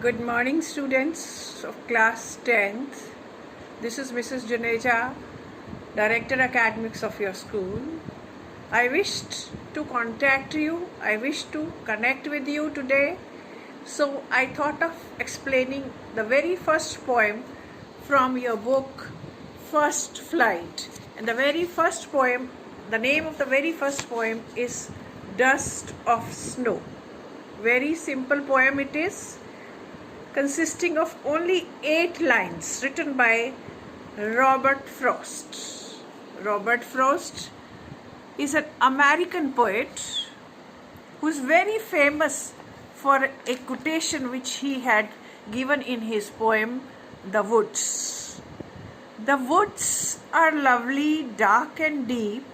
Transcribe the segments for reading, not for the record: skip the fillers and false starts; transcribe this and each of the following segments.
Good morning, students of class 10th. This is Mrs. Juneja, Director Academics of your school. I wished to contact you. I wish to connect with you today. So I thought of explaining the very first poem from your book, First Flight. And the very first poem, the name of the very first poem is Dust of Snow. Very simple poem it is, consisting of only 8 lines, written by Robert Frost. Robert Frost is an American poet who is very famous for a quotation which he had given in his poem, The Woods. The woods are lovely, dark and deep,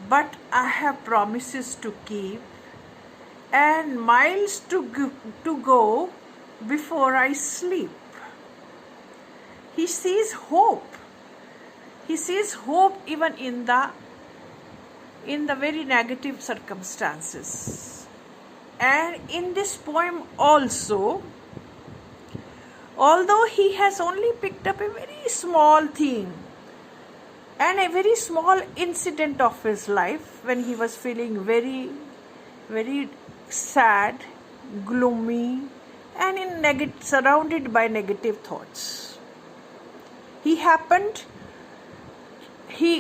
but I have promises to keep and miles to go before I sleep. He sees hope. He sees hope even in the very negative circumstances. And in this poem also, although he has only picked up a very small theme and a very small incident of his life when he was feeling very, very sad, gloomy, and surrounded by negative thoughts. He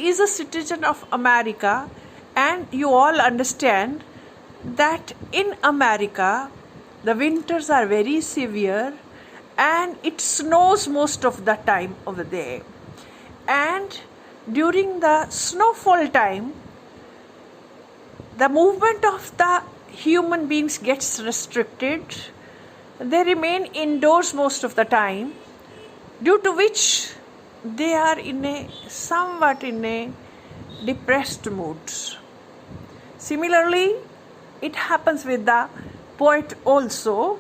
is a citizen of America, and you all understand that in America the winters are very severe and it snows most of the time over there. And during the snowfall time, the movement of the human beings gets restricted. They remain indoors most of the time, due to which they are somewhat in a depressed mood. Similarly, it happens with the poet also.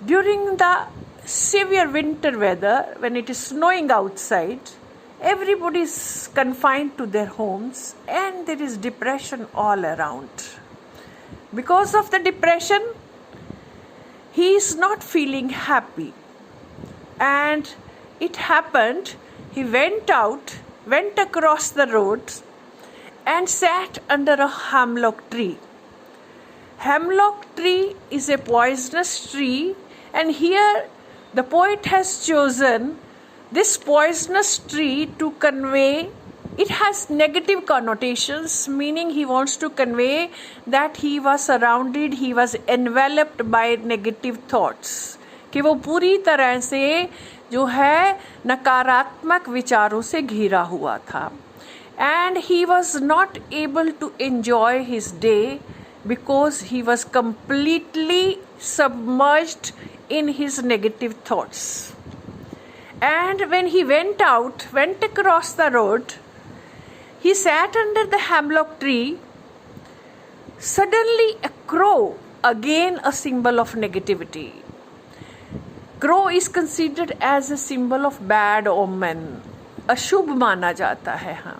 During the severe winter weather, when it is snowing outside, everybody is confined to their homes and there is depression all around. Because of the depression, he is not feeling happy. And it happened, he went across the road and sat under a hemlock tree. Hemlock tree is a poisonous tree, and here the poet has chosen this poisonous tree to convey. It has negative connotations, meaning he wants to convey that he was surrounded, he was enveloped by negative thoughts. कि वो पूरी तरह से जो है नकारात्मक विचारों से घिरा हुआ था. And he was not able to enjoy his day because he was completely submerged in his negative thoughts. And when he went across the road, he sat under the hemlock tree. Suddenly a crow, again a symbol of negativity. Crow is considered as a symbol of bad omen. अशुभ माना जाता है, हाँ.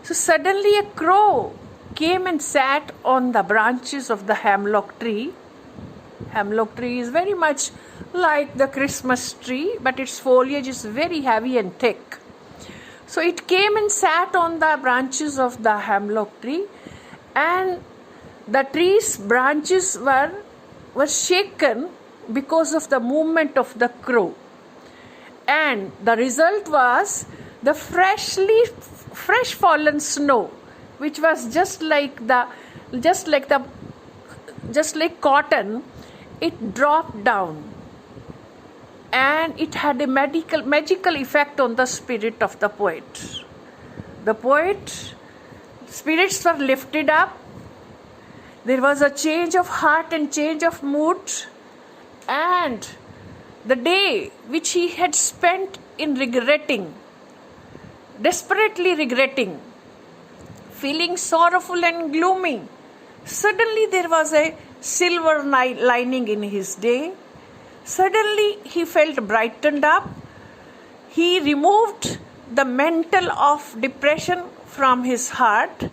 So suddenly a crow came and sat on the branches of the hemlock tree. Hemlock tree is very much like the Christmas tree, but its foliage is very heavy and thick. So it came and sat on the branches of the hemlock tree, and the tree's branches were shaken because of the movement of the crow. And the result was the fresh fallen snow, which was just like cotton, it dropped down. And it had a magical effect on the spirit of the poet. The poet, spirits were lifted up. There was a change of heart and change of mood. And the day which he had spent in desperately regretting, feeling sorrowful and gloomy, suddenly there was a silver lining in his day. Suddenly he felt brightened up. He removed the mantle of depression from his heart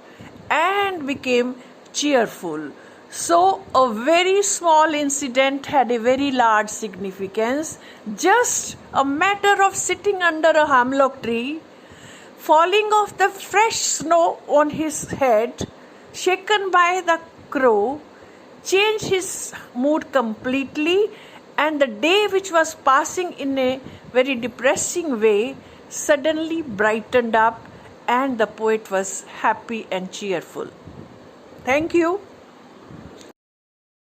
and became cheerful. So, a very small incident had a very large significance. Just a matter of sitting under a hemlock tree, falling off the fresh snow on his head, shaken by the crow, changed his mood completely, and the day, which was passing in a very depressing way, suddenly brightened up, and the poet was happy and cheerful. Thank you.